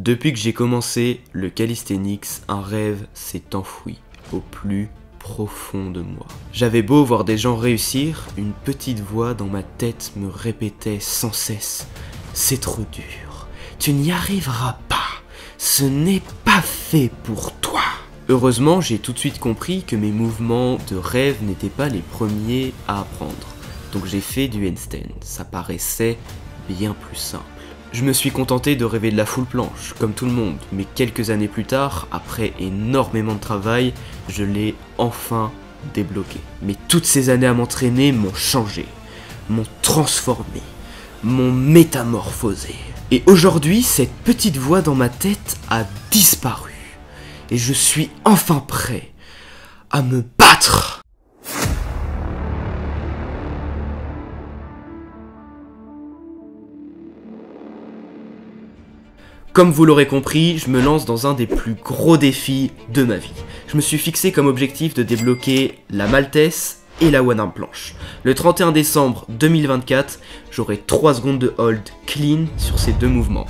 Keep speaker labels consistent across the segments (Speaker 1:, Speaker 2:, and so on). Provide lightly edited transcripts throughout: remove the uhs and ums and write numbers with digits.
Speaker 1: Depuis que j'ai commencé le calisthenics, un rêve s'est enfoui au plus profond de moi. J'avais beau voir des gens réussir, une petite voix dans ma tête me répétait sans cesse « C'est trop dur, tu n'y arriveras pas, ce n'est pas fait pour toi ». Heureusement, j'ai tout de suite compris que mes mouvements de rêve n'étaient pas les premiers à apprendre. Donc j'ai fait du handstand, ça paraissait bien plus simple. Je me suis contenté de rêver de la full planche, comme tout le monde, mais quelques années plus tard, après énormément de travail, je l'ai enfin débloqué. Mais toutes ces années à m'entraîner m'ont changé, m'ont transformé, m'ont métamorphosé. Et aujourd'hui, cette petite voix dans ma tête a disparu. Et je suis enfin prêt à me battre. Comme vous l'aurez compris, je me lance dans un des plus gros défis de ma vie. Je me suis fixé comme objectif de débloquer la Maltese et la one arm planche. Le 31 décembre 2024, j'aurai 3 secondes de hold clean sur ces deux mouvements.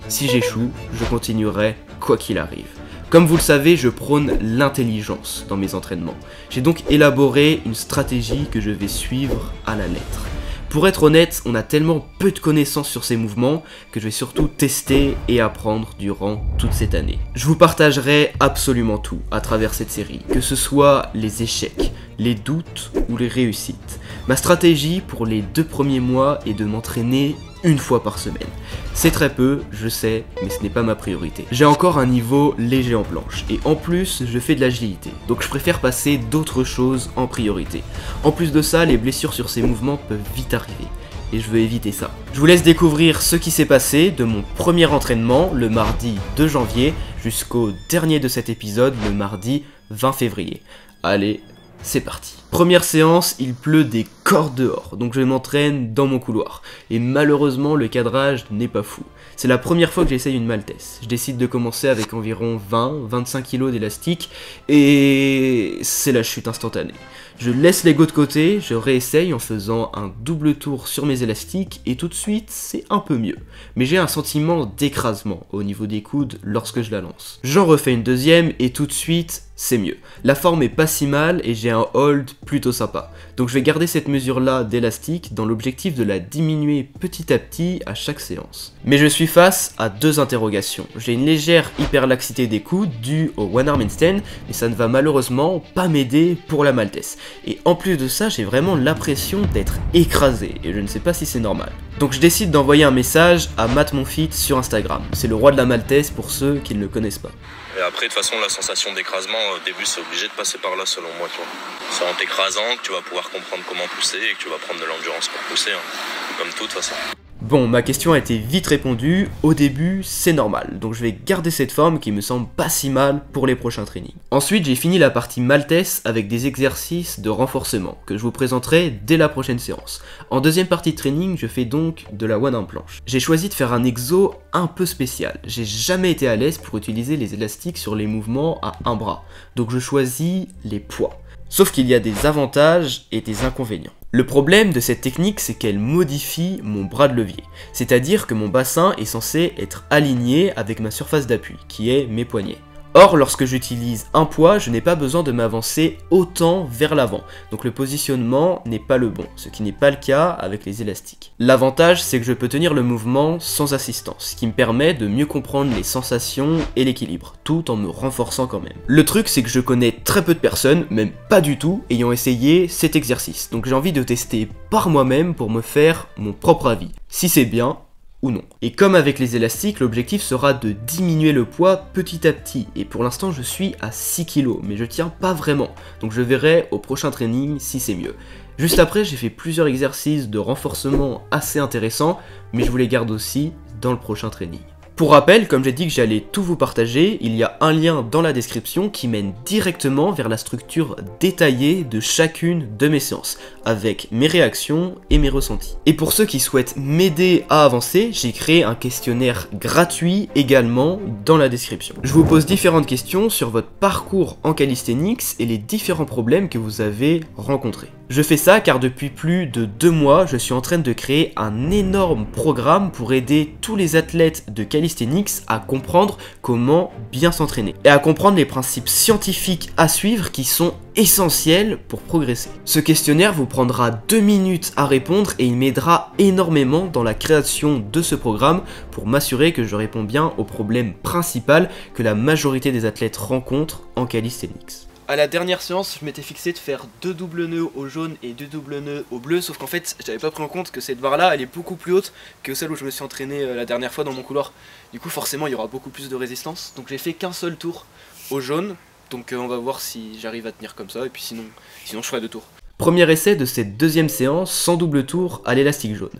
Speaker 1: Si j'échoue, je continuerai quoi qu'il arrive. Comme vous le savez, je prône l'intelligence dans mes entraînements. J'ai donc élaboré une stratégie que je vais suivre à la lettre. Pour être honnête, on a tellement peu de connaissances sur ces mouvements que je vais surtout tester et apprendre durant toute cette année. Je vous partagerai absolument tout à travers cette série, que ce soit les échecs, les doutes ou les réussites. Ma stratégie pour les 2 premiers mois est de m'entraîner une fois par semaine. C'est très peu, je sais, mais ce n'est pas ma priorité. J'ai encore un niveau léger en planche, et en plus, je fais de l'agilité, donc je préfère passer d'autres choses en priorité. En plus de ça, les blessures sur ces mouvements peuvent vite arriver, et je veux éviter ça. Je vous laisse découvrir ce qui s'est passé de mon premier entraînement, le mardi 2 janvier, jusqu'au dernier de cet épisode, le mardi 20 février. Allez, c'est parti. Première séance, il pleut des cordes dehors, donc je m'entraîne dans mon couloir. Et malheureusement, le cadrage n'est pas fou. C'est la première fois que j'essaye une Maltese. Je décide de commencer avec environ 20-25 kg d'élastique, et c'est la chute instantanée. Je laisse l'ego de côté, je réessaye en faisant un double tour sur mes élastiques, et tout de suite, c'est un peu mieux. Mais j'ai un sentiment d'écrasement au niveau des coudes lorsque je la lance. J'en refais une deuxième, et tout de suite, c'est mieux. La forme est pas si mal, et j'ai un hold plutôt sympa. Donc je vais garder cette mesure-là d'élastique dans l'objectif de la diminuer petit à petit à chaque séance. Mais je suis face à 2 interrogations. J'ai une légère hyperlaxité des coudes due au one arm handstand, mais ça ne va malheureusement pas m'aider pour la Maltese. Et en plus de ça, j'ai vraiment l'impression d'être écrasé, et je ne sais pas si c'est normal. Donc je décide d'envoyer un message à Matt Monfit sur Instagram. C'est le roi de la Maltese pour ceux qui ne le connaissent pas.
Speaker 2: Et après, de toute façon, la sensation d'écrasement, au début, c'est obligé de passer par là, selon moi, tu vois. C'est en t'écrasant que tu vas pouvoir comprendre comment pousser et que tu vas prendre de l'endurance pour pousser, hein. Comme tout, de toute façon.
Speaker 1: Bon, ma question a été vite répondue, au début c'est normal, donc je vais garder cette forme qui me semble pas si mal pour les prochains trainings. Ensuite j'ai fini la partie Maltese avec des exercices de renforcement que je vous présenterai dès la prochaine séance. En deuxième partie de training, je fais donc de la one arm planche. J'ai choisi de faire un exo un peu spécial, j'ai jamais été à l'aise pour utiliser les élastiques sur les mouvements à un bras, donc je choisis les poids. Sauf qu'il y a des avantages et des inconvénients. Le problème de cette technique, c'est qu'elle modifie mon bras de levier. C'est-à-dire que mon bassin est censé être aligné avec ma surface d'appui, qui est mes poignets. Or, lorsque j'utilise un poids, je n'ai pas besoin de m'avancer autant vers l'avant, donc le positionnement n'est pas le bon, ce qui n'est pas le cas avec les élastiques. L'avantage, c'est que je peux tenir le mouvement sans assistance, ce qui me permet de mieux comprendre les sensations et l'équilibre, tout en me renforçant quand même. Le truc, c'est que je connais très peu de personnes, même pas du tout, ayant essayé cet exercice, donc j'ai envie de tester par moi-même pour me faire mon propre avis, si c'est bien ou non. Et comme avec les élastiques, l'objectif sera de diminuer le poids petit à petit, et pour l'instant je suis à 6 kg, mais je tiens pas vraiment, donc je verrai au prochain training si c'est mieux. Juste après, j'ai fait plusieurs exercices de renforcement assez intéressants, mais je vous les garde aussi dans le prochain training. Pour rappel, comme j'ai dit que j'allais tout vous partager, il y a un lien dans la description qui mène directement vers la structure détaillée de chacune de mes séances, avec mes réactions et mes ressentis. Et pour ceux qui souhaitent m'aider à avancer, j'ai créé un questionnaire gratuit également dans la description. Je vous pose différentes questions sur votre parcours en calisthenics et les différents problèmes que vous avez rencontrés. Je fais ça car depuis plus de 2 mois, je suis en train de créer un énorme programme pour aider tous les athlètes de calisthenics à comprendre comment bien s'entraîner et à comprendre les principes scientifiques à suivre qui sont essentiels pour progresser. Ce questionnaire vous prendra 2 minutes à répondre et il m'aidera énormément dans la création de ce programme pour m'assurer que je réponds bien au problème principal que la majorité des athlètes rencontrent en calisthenics. À la dernière séance, je m'étais fixé de faire 2 doubles nœuds au jaune et 2 doubles nœuds au bleu, sauf qu'en fait, j'avais pas pris en compte que cette barre là, elle est beaucoup plus haute que celle où je me suis entraîné la dernière fois dans mon couloir. Du coup, forcément, il y aura beaucoup plus de résistance. Donc j'ai fait qu'un seul tour au jaune, donc on va voir si j'arrive à tenir comme ça, et puis sinon je ferai 2 tours. Premier essai de cette deuxième séance sans double tour à l'élastique jaune.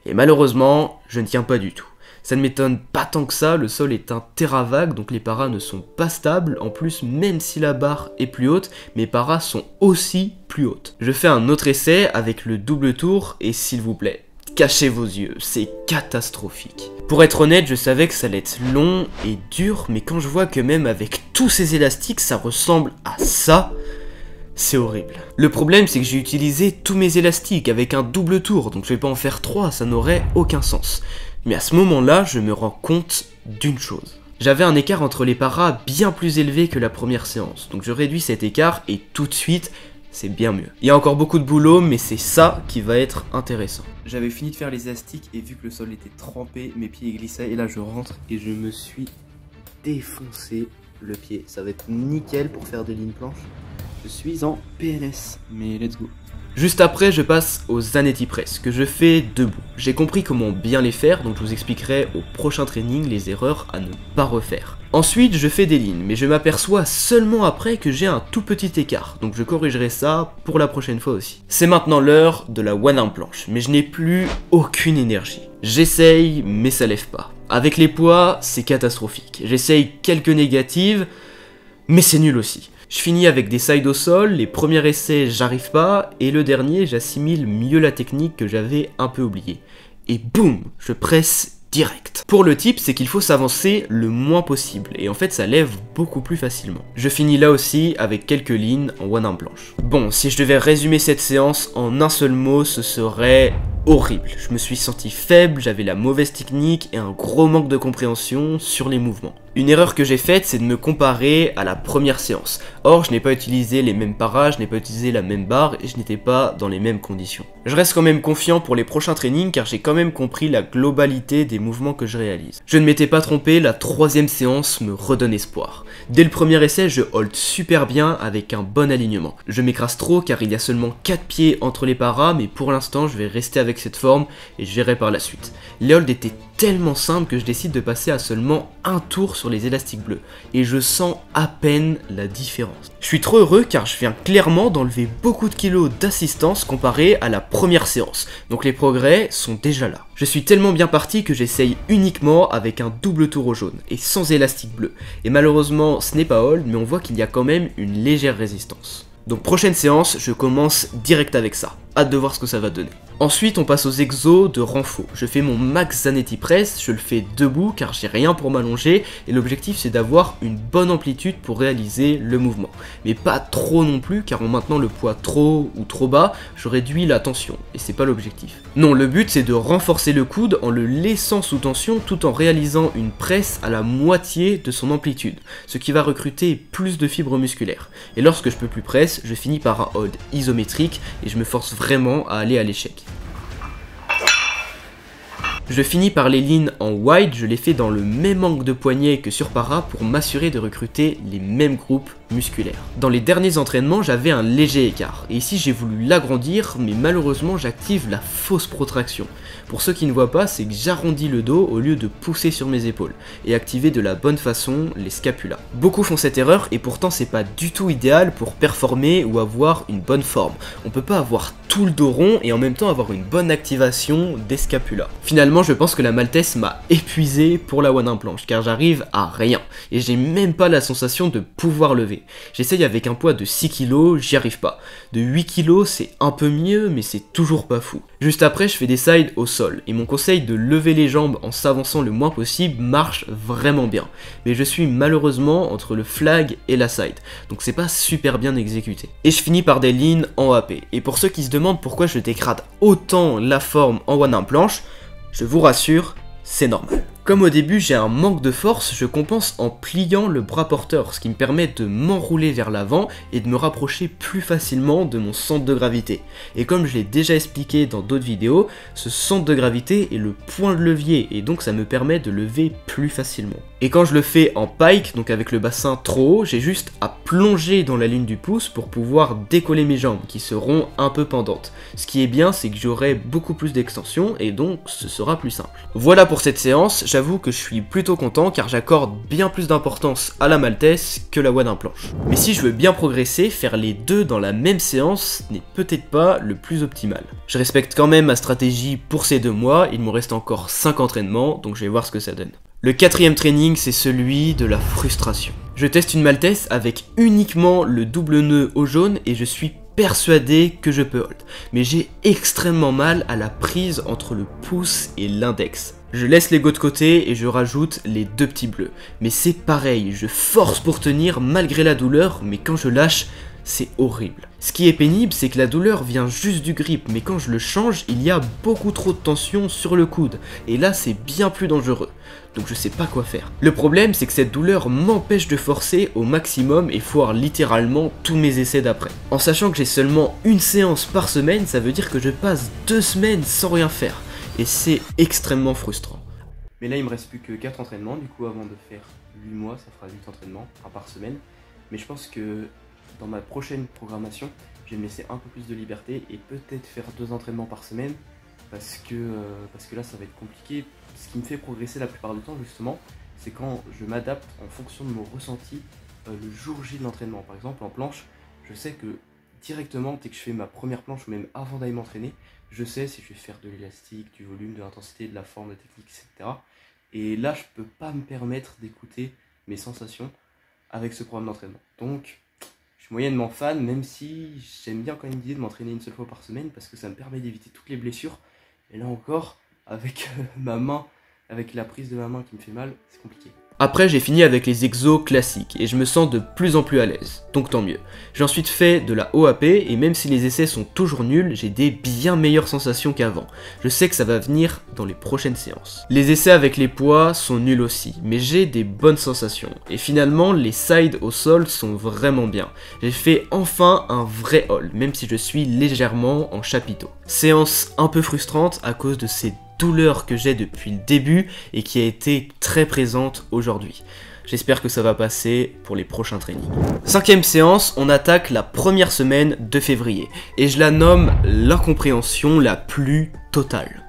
Speaker 1: Et malheureusement, je ne tiens pas du tout. Ça ne m'étonne pas tant que ça, le sol est un terrain vague, donc les paras ne sont pas stables. En plus, même si la barre est plus haute, mes paras sont aussi plus hautes. Je fais un autre essai avec le double tour, et s'il vous plaît, cachez vos yeux, c'est catastrophique. Pour être honnête, je savais que ça allait être long et dur, mais quand je vois que même avec tous ces élastiques, ça ressemble à ça, c'est horrible. Le problème, c'est que j'ai utilisé tous mes élastiques avec un double tour, donc je vais pas en faire 3, ça n'aurait aucun sens. Mais à ce moment-là, je me rends compte d'une chose. J'avais un écart entre les paras bien plus élevé que la première séance, donc je réduis cet écart et tout de suite, c'est bien mieux. Il y a encore beaucoup de boulot, mais c'est ça qui va être intéressant. J'avais fini de faire les élastiques et vu que le sol était trempé, mes pieds glissaient et là je rentre et je me suis défoncé le pied. Ça va être nickel pour faire des lignes planches. Je suis en PLS, mais let's go. Juste après, je passe aux Zanetti Press, que je fais debout. J'ai compris comment bien les faire, donc je vous expliquerai au prochain training les erreurs à ne pas refaire. Ensuite, je fais des lignes, mais je m'aperçois seulement après que j'ai un tout petit écart, donc je corrigerai ça pour la prochaine fois aussi. C'est maintenant l'heure de la one arm planche, mais je n'ai plus aucune énergie. J'essaye, mais ça lève pas. Avec les poids, c'est catastrophique. J'essaye quelques négatives, mais c'est nul aussi. Je finis avec des sides au sol, les premiers essais j'arrive pas, et le dernier j'assimile mieux la technique que j'avais un peu oubliée. Et boum, je presse direct. Pour le tip, c'est qu'il faut s'avancer le moins possible, et en fait ça lève beaucoup plus facilement. Je finis là aussi avec quelques lignes en one arm planche. Bon, si je devais résumer cette séance en un seul mot, ce serait horrible. Je me suis senti faible, j'avais la mauvaise technique et un gros manque de compréhension sur les mouvements. Une erreur que j'ai faite, c'est de me comparer à la première séance. Or, je n'ai pas utilisé les mêmes paras, je n'ai pas utilisé la même barre et je n'étais pas dans les mêmes conditions. Je reste quand même confiant pour les prochains trainings car j'ai quand même compris la globalité des mouvements que je réalise. Je ne m'étais pas trompé, la troisième séance me redonne espoir. Dès le premier essai, je hold super bien avec un bon alignement. Je m'écrase trop car il y a seulement 4 pieds entre les paras, mais pour l'instant, je vais rester avec cette forme et je verrai par la suite. Les holds étaient tellement simples que je décide de passer à seulement un tour sur les élastiques bleus et je sens à peine la différence. Je suis trop heureux car je viens clairement d'enlever beaucoup de kilos d'assistance comparé à la première séance, donc les progrès sont déjà là. Je suis tellement bien parti que j'essaye uniquement avec un double tour au jaune et sans élastique bleu, et malheureusement ce n'est pas hold mais on voit qu'il y a quand même une légère résistance. Donc prochaine séance, je commence direct avec ça. Hâte de voir ce que ça va donner. Ensuite, on passe aux exos de renfort. Je fais mon max Zanetti Press, je le fais debout car j'ai rien pour m'allonger et l'objectif c'est d'avoir une bonne amplitude pour réaliser le mouvement. Mais pas trop non plus car en maintenant le poids trop ou trop bas, je réduis la tension et c'est pas l'objectif. Non, le but c'est de renforcer le coude en le laissant sous tension tout en réalisant une presse à la moitié de son amplitude, ce qui va recruter plus de fibres musculaires. Et lorsque je peux plus presse, je finis par un hold isométrique et je me force vraiment à aller à l'échec. Je finis par les lignes en wide, je les fais dans le même angle de poignet que sur para pour m'assurer de recruter les mêmes groupes musculaires. Dans les derniers entraînements, j'avais un léger écart, et ici j'ai voulu l'agrandir, mais malheureusement j'active la fausse protraction. Pour ceux qui ne voient pas, c'est que j'arrondis le dos au lieu de pousser sur mes épaules, et activer de la bonne façon les scapulas. Beaucoup font cette erreur, et pourtant c'est pas du tout idéal pour performer ou avoir une bonne forme. On peut pas avoir tout le dos rond et en même temps avoir une bonne activation des scapulas. Finalement, je pense que la maltese m'a épuisé pour la one arm planche, car j'arrive à rien, et j'ai même pas la sensation de pouvoir lever. soulever. J'essaye avec un poids de 6 kg, j'y arrive pas. De 8 kg, c'est un peu mieux, mais c'est toujours pas fou. Juste après, je fais des sides au sol, et mon conseil de lever les jambes en s'avançant le moins possible marche vraiment bien. Mais je suis malheureusement entre le flag et la side, donc c'est pas super bien exécuté. Et je finis par des leans en AP. Et pour ceux qui se demandent pourquoi je dégrade autant la forme en one arm planche, je vous rassure, c'est normal. Comme au début j'ai un manque de force, je compense en pliant le bras porteur, ce qui me permet de m'enrouler vers l'avant et de me rapprocher plus facilement de mon centre de gravité. Et comme je l'ai déjà expliqué dans d'autres vidéos, ce centre de gravité est le point de levier et donc ça me permet de lever plus facilement. Et quand je le fais en pike, donc avec le bassin trop haut, j'ai juste à plonger dans la ligne du pouce pour pouvoir décoller mes jambes qui seront un peu pendantes. Ce qui est bien, c'est que j'aurai beaucoup plus d'extension et donc ce sera plus simple. Voilà pour cette séance. J'avoue que je suis plutôt content car j'accorde bien plus d'importance à la maltaise que la one arm planche. Mais si je veux bien progresser, faire les deux dans la même séance n'est peut-être pas le plus optimal. Je respecte quand même ma stratégie pour ces 2 mois, il me reste encore 5 entraînements, donc je vais voir ce que ça donne. Le 4e training, c'est celui de la frustration. Je teste une maltaise avec uniquement le double nœud au jaune et je suis persuadé que je peux hold. Mais j'ai extrêmement mal à la prise entre le pouce et l'index. Je laisse les go de côté et je rajoute les 2 petits bleus. Mais c'est pareil, je force pour tenir malgré la douleur, mais quand je lâche, c'est horrible. Ce qui est pénible, c'est que la douleur vient juste du grip, mais quand je le change, il y a beaucoup trop de tension sur le coude. Et là, c'est bien plus dangereux. Donc je sais pas quoi faire. Le problème, c'est que cette douleur m'empêche de forcer au maximum et foire littéralement tous mes essais d'après. En sachant que j'ai seulement une séance par semaine, ça veut dire que je passe 2 semaines sans rien faire. Et c'est extrêmement frustrant. Mais là, il me reste plus que 4 entraînements, du coup, avant de faire 8 mois, ça fera 8 entraînements, un par semaine. Mais je pense que dans ma prochaine programmation, je vais me laisser un peu plus de liberté et peut-être faire 2 entraînements par semaine parce que là, ça va être compliqué. Ce qui me fait progresser la plupart du temps, justement, c'est quand je m'adapte en fonction de mon ressenti le jour J de l'entraînement. Par exemple, en planche, je sais que directement, dès que je fais ma première planche ou même avant d'aller m'entraîner, je sais si je vais faire de l'élastique, du volume, de l'intensité, de la forme, de la technique, etc. Et là, je peux pas me permettre d'écouter mes sensations avec ce programme d'entraînement. Donc, je suis moyennement fan, même si j'aime bien quand même l'idée de m'entraîner une seule fois par semaine parce que ça me permet d'éviter toutes les blessures. Et là encore, avec ma main, avec la prise de ma main qui me fait mal, c'est compliqué. Après, j'ai fini avec les exos classiques et je me sens de plus en plus à l'aise, donc tant mieux. J'ai ensuite fait de la OAP et même si les essais sont toujours nuls, j'ai des bien meilleures sensations qu'avant. Je sais que ça va venir dans les prochaines séances. Les essais avec les poids sont nuls aussi, mais j'ai des bonnes sensations. Et finalement, les sides au sol sont vraiment bien. J'ai fait enfin un vrai hold, même si je suis légèrement en chapiteau. Séance un peu frustrante à cause de ces douleur que j'ai depuis le début et qui a été très présente aujourd'hui. J'espère que ça va passer pour les prochains trainings. 5e séance, on attaque la première semaine de février et je la nomme l'incompréhension la plus totale.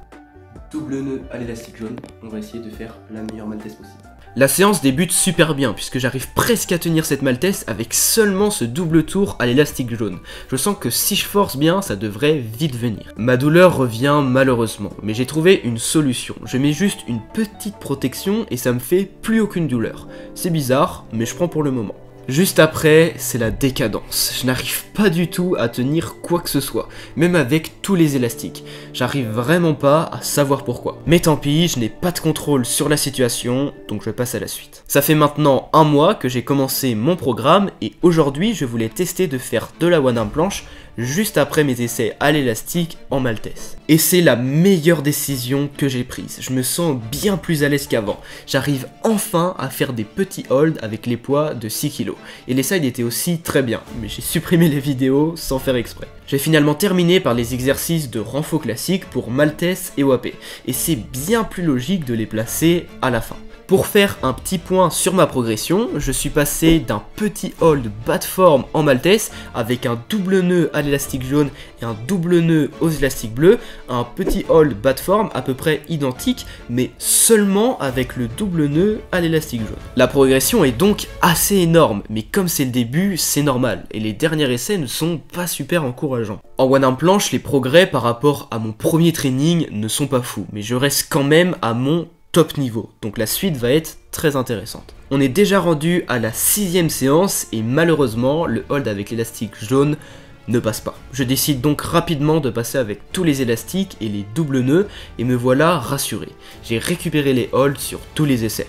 Speaker 1: Double nœud à l'élastique jaune, on va essayer de faire la meilleure maltaise possible. La séance débute super bien puisque j'arrive presque à tenir cette maltaise avec seulement ce double tour à l'élastique jaune. Je sens que si je force bien, ça devrait vite venir. Ma douleur revient malheureusement, mais j'ai trouvé une solution. Je mets juste une petite protection et ça me fait plus aucune douleur. C'est bizarre, mais je prends pour le moment. Juste après, c'est la décadence. Je n'arrive pas du tout à tenir quoi que ce soit, même avec tous les élastiques. J'arrive vraiment pas à savoir pourquoi. Mais tant pis, je n'ai pas de contrôle sur la situation, donc je passe à la suite. Ça fait maintenant 1 mois que j'ai commencé mon programme et aujourd'hui, je voulais tester de faire de la one arm planche juste après mes essais à l'élastique en maltaise. Et c'est la meilleure décision que j'ai prise. Je me sens bien plus à l'aise qu'avant. J'arrive enfin à faire des petits holds avec les poids de 6 kg. Et les sides étaient aussi très bien, mais j'ai supprimé les vidéos sans faire exprès. J'ai finalement terminé par les exercices de renfort classique pour maltaise et OAP. Et c'est bien plus logique de les placer à la fin. Pour faire un petit point sur ma progression, je suis passé d'un petit hold bas de forme en maltaise avec un double nœud à l'élastique jaune et un double nœud aux élastiques bleus à un petit hold bas de forme à peu près identique mais seulement avec le double nœud à l'élastique jaune. La progression est donc assez énorme mais comme c'est le début, c'est normal et les derniers essais ne sont pas super encourageants. En one arm planche, les progrès par rapport à mon premier training ne sont pas fous mais je reste quand même à mon top niveau, donc la suite va être très intéressante. On est déjà rendu à la 6ème séance et malheureusement le hold avec l'élastique jaune ne passe pas. Je décide donc rapidement de passer avec tous les élastiques et les doubles nœuds et me voilà rassuré. J'ai récupéré les holds sur tous les essais,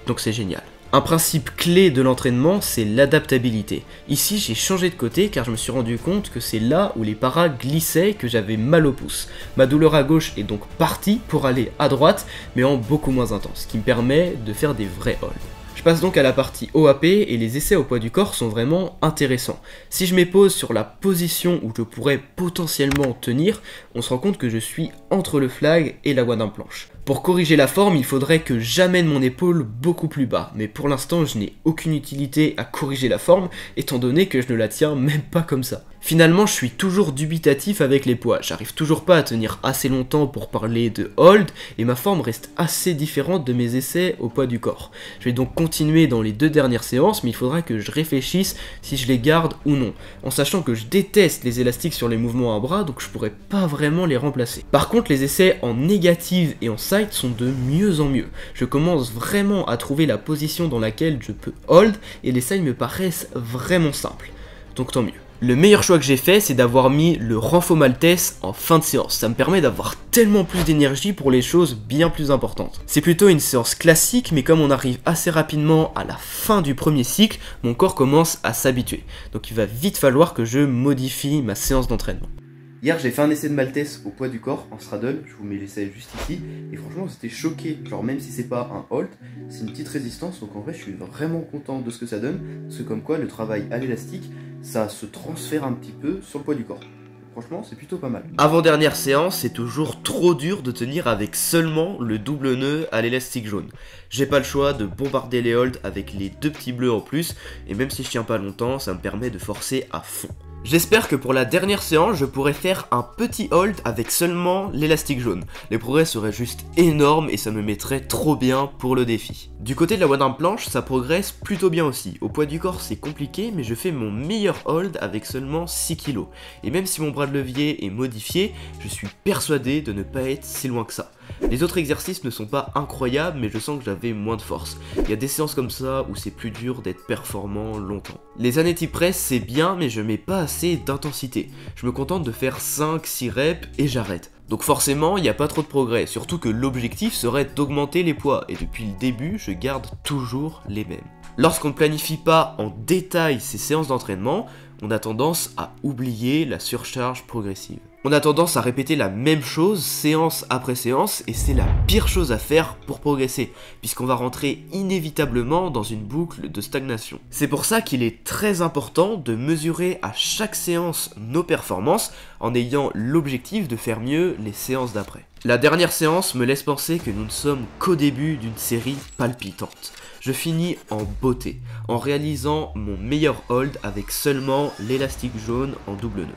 Speaker 1: donc c'est génial. Un principe clé de l'entraînement, c'est l'adaptabilité. Ici, j'ai changé de côté car je me suis rendu compte que c'est là où les paras glissaient que j'avais mal au pouce. Ma douleur à gauche est donc partie pour aller à droite, mais en beaucoup moins intense, ce qui me permet de faire des vrais holds. Je passe donc à la partie OAP et les essais au poids du corps sont vraiment intéressants. Si je m'épose sur la position où je pourrais potentiellement tenir, on se rend compte que je suis entre le flag et la one-arm planche. Pour corriger la forme, il faudrait que j'amène mon épaule beaucoup plus bas, mais pour l'instant je n'ai aucune utilité à corriger la forme, étant donné que je ne la tiens même pas comme ça. Finalement, je suis toujours dubitatif avec les poids, j'arrive toujours pas à tenir assez longtemps pour parler de hold, et ma forme reste assez différente de mes essais au poids du corps. Je vais donc continuer dans les 2 dernières séances, mais il faudra que je réfléchisse si je les garde ou non, en sachant que je déteste les élastiques sur les mouvements à bras, donc je pourrais pas vraiment les remplacer. Par contre, les essais en négative et en side sont de mieux en mieux. Je commence vraiment à trouver la position dans laquelle je peux hold, et les sides me paraissent vraiment simples, donc tant mieux. Le meilleur choix que j'ai fait, c'est d'avoir mis le renfo maltese en fin de séance. Ça me permet d'avoir tellement plus d'énergie pour les choses bien plus importantes. C'est plutôt une séance classique, mais comme on arrive assez rapidement à la fin du premier cycle, mon corps commence à s'habituer. Donc il va vite falloir que je modifie ma séance d'entraînement. Hier, j'ai fait un essai de maltese au poids du corps en straddle, je vous mets l'essai juste ici, et franchement j'étais choqué, genre même si c'est pas un hold, c'est une petite résistance, donc en vrai je suis vraiment content de ce que ça donne, parce que comme quoi le travail à l'élastique, ça se transfère un petit peu sur le poids du corps. Franchement, c'est plutôt pas mal. Avant-dernière séance, c'est toujours trop dur de tenir avec seulement le double nœud à l'élastique jaune. J'ai pas le choix de bombarder les holds avec les 2 petits bleus en plus, et même si je tiens pas longtemps, ça me permet de forcer à fond. J'espère que pour la dernière séance, je pourrai faire un petit hold avec seulement l'élastique jaune. Les progrès seraient juste énormes et ça me mettrait trop bien pour le défi. Du côté de la one-arm planche, ça progresse plutôt bien aussi. Au poids du corps, c'est compliqué, mais je fais mon meilleur hold avec seulement 6 kg. Et même si mon bras de levier est modifié, je suis persuadé de ne pas être si loin que ça. Les autres exercices ne sont pas incroyables, mais je sens que j'avais moins de force. Il y a des séances comme ça où c'est plus dur d'être performant longtemps. Les anti press c'est bien, mais je mets pas assez d'intensité. Je me contente de faire 5-6 reps et j'arrête. Donc forcément, il n'y a pas trop de progrès, surtout que l'objectif serait d'augmenter les poids, et depuis le début, je garde toujours les mêmes. Lorsqu'on ne planifie pas en détail ces séances d'entraînement, on a tendance à oublier la surcharge progressive. On a tendance à répéter la même chose séance après séance et c'est la pire chose à faire pour progresser, puisqu'on va rentrer inévitablement dans une boucle de stagnation. C'est pour ça qu'il est très important de mesurer à chaque séance nos performances en ayant l'objectif de faire mieux les séances d'après. La dernière séance me laisse penser que nous ne sommes qu'au début d'une série palpitante. Je finis en beauté, en réalisant mon meilleur hold avec seulement l'élastique jaune en double nœud.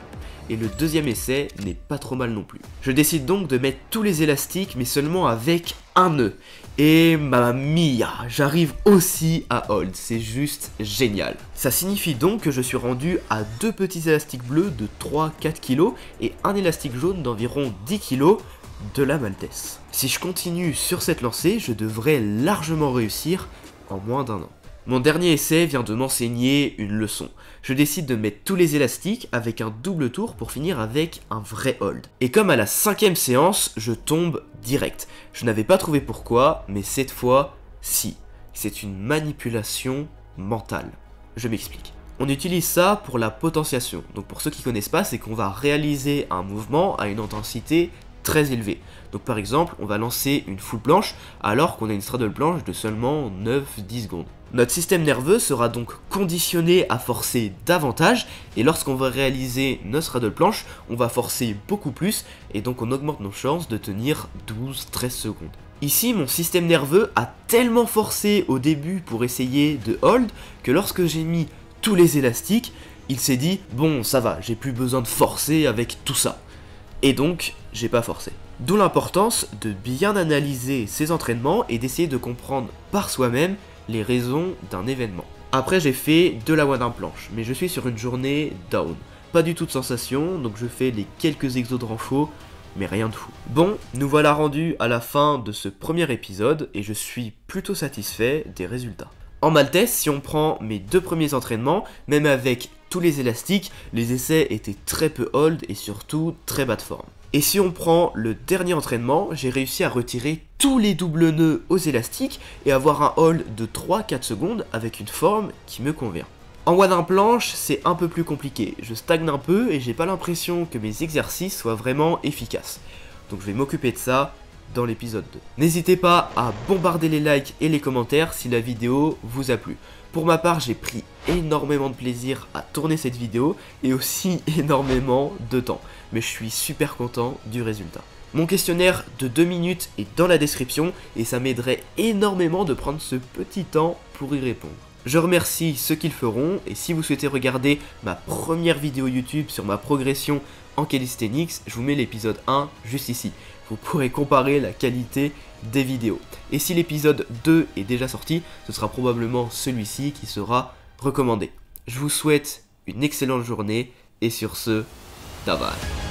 Speaker 1: Et le deuxième essai n'est pas trop mal non plus. Je décide donc de mettre tous les élastiques mais seulement avec un nœud. Et mamma mia, j'arrive aussi à hold, c'est juste génial. Ça signifie donc que je suis rendu à 2 petits élastiques bleus de 3-4 kg et un élastique jaune d'environ 10 kg de la maltese. Si je continue sur cette lancée, je devrais largement réussir en moins d'1 an. Mon dernier essai vient de m'enseigner une leçon. Je décide de mettre tous les élastiques avec un double tour pour finir avec un vrai hold. Et comme à la 5e séance, je tombe direct. Je n'avais pas trouvé pourquoi, mais cette fois, si. C'est une manipulation mentale. Je m'explique. On utilise ça pour la potentiation. Donc pour ceux qui connaissent pas, c'est qu'on va réaliser un mouvement à une intensité très élevée. Donc par exemple, on va lancer une full planche alors qu'on a une straddle planche de seulement 9-10 secondes. Notre système nerveux sera donc conditionné à forcer davantage et lorsqu'on va réaliser notre straddle planche, on va forcer beaucoup plus et donc on augmente nos chances de tenir 12-13 secondes. Ici, mon système nerveux a tellement forcé au début pour essayer de hold que lorsque j'ai mis tous les élastiques, il s'est dit « bon ça va, j'ai plus besoin de forcer avec tout ça ». Et donc, j'ai pas forcé. D'où l'importance de bien analyser ses entraînements et d'essayer de comprendre par soi-même les raisons d'un événement. Après j'ai fait de la one-arm planche, mais je suis sur une journée down. Pas du tout de sensation, donc je fais les quelques exos de renfo mais rien de fou. Bon, nous voilà rendus à la fin de ce premier épisode et je suis plutôt satisfait des résultats. En Maltese, si on prend mes 2 premiers entraînements, même avec tous les élastiques, les essais étaient très peu hold et surtout très bas de forme. Et si on prend le dernier entraînement, j'ai réussi à retirer tous les doubles nœuds aux élastiques et avoir un hold de 3-4 secondes avec une forme qui me convient. En one planche, c'est un peu plus compliqué, je stagne un peu et j'ai pas l'impression que mes exercices soient vraiment efficaces. Donc je vais m'occuper de ça dans l'épisode 2. N'hésitez pas à bombarder les likes et les commentaires si la vidéo vous a plu. Pour ma part, j'ai pris énormément de plaisir à tourner cette vidéo et aussi énormément de temps. Mais je suis super content du résultat. Mon questionnaire de 2 minutes est dans la description et ça m'aiderait énormément de prendre ce petit temps pour y répondre. Je remercie ceux qui le feront et si vous souhaitez regarder ma première vidéo YouTube sur ma progression en calisthenics, je vous mets l'épisode 1 juste ici. Vous pourrez comparer la qualité des vidéos. Et si l'épisode 2 est déjà sorti, ce sera probablement celui-ci qui sera recommandé. Je vous souhaite une excellente journée et sur ce, bye bye.